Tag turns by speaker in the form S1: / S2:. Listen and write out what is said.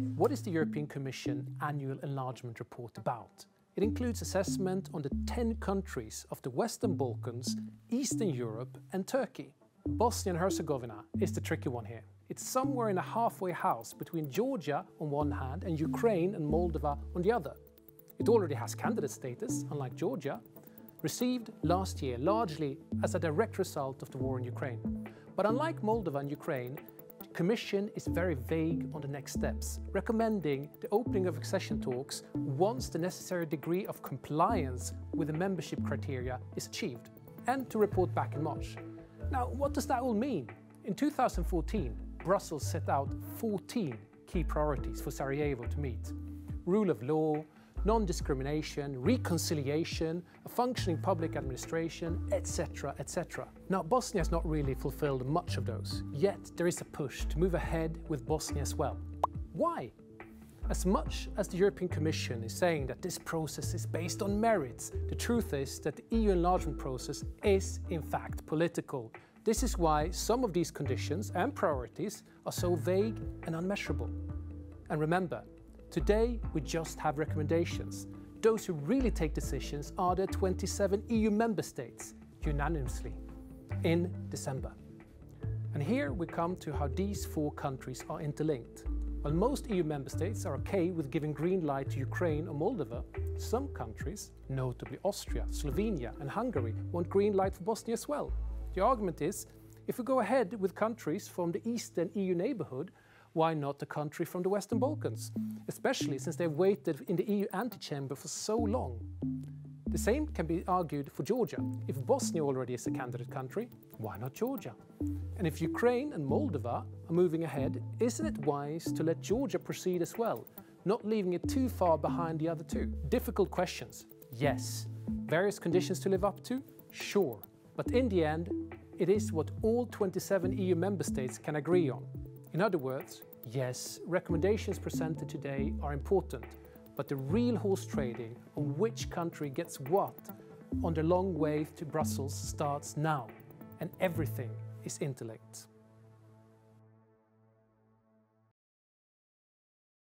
S1: What is the European Commission Annual Enlargement Report about? It includes assessment on the 10 countries of the Western Balkans, Eastern Europe and Turkey. Bosnia and Hercegovina is the tricky one here. It's somewhere in a halfway house between Georgia on one hand and Ukraine and Moldova on the other. It already has candidate status, unlike Georgia, received last year largely as a direct result of the war in Ukraine. But unlike Moldova and Ukraine, the Commission is very vague on the next steps, recommending the opening of accession talks once the necessary degree of compliance with the membership criteria is achieved, and to report back in March. Now, what does that all mean? In 2014, Brussels set out 14 key priorities for Sarajevo to meet: rule of law, non-discrimination, reconciliation, a functioning public administration, etc., etc. Now, Bosnia has not really fulfilled much of those, yet there is a push to move ahead with Bosnia as well. Why? As much as the European Commission is saying that this process is based on merits, the truth is that the EU enlargement process is in fact political. This is why some of these conditions and priorities are so vague and unmeasurable. And remember, today we just have recommendations. Those who really take decisions are the 27 EU member states, unanimously, in December. And here we come to how these 4 countries are interlinked. While most EU member states are okay with giving green light to Ukraine or Moldova, some countries, notably Austria, Slovenia and Hungary, want green light for Bosnia as well. The argument is, if we go ahead with countries from the Eastern EU neighbourhood, why not the country from the Western Balkans? Especially since they've waited in the EU antechamber for so long. The same can be argued for Georgia. If Bosnia already is a candidate country, why not Georgia? And if Ukraine and Moldova are moving ahead, isn't it wise to let Georgia proceed as well, not leaving it too far behind the other 2? Difficult questions, yes. Various conditions to live up to, sure. But in the end, it is what all 27 EU member states can agree on. In other words, yes, recommendations presented today are important, but the real horse trading on which country gets what on the long way to Brussels starts now, and everything is interlinked.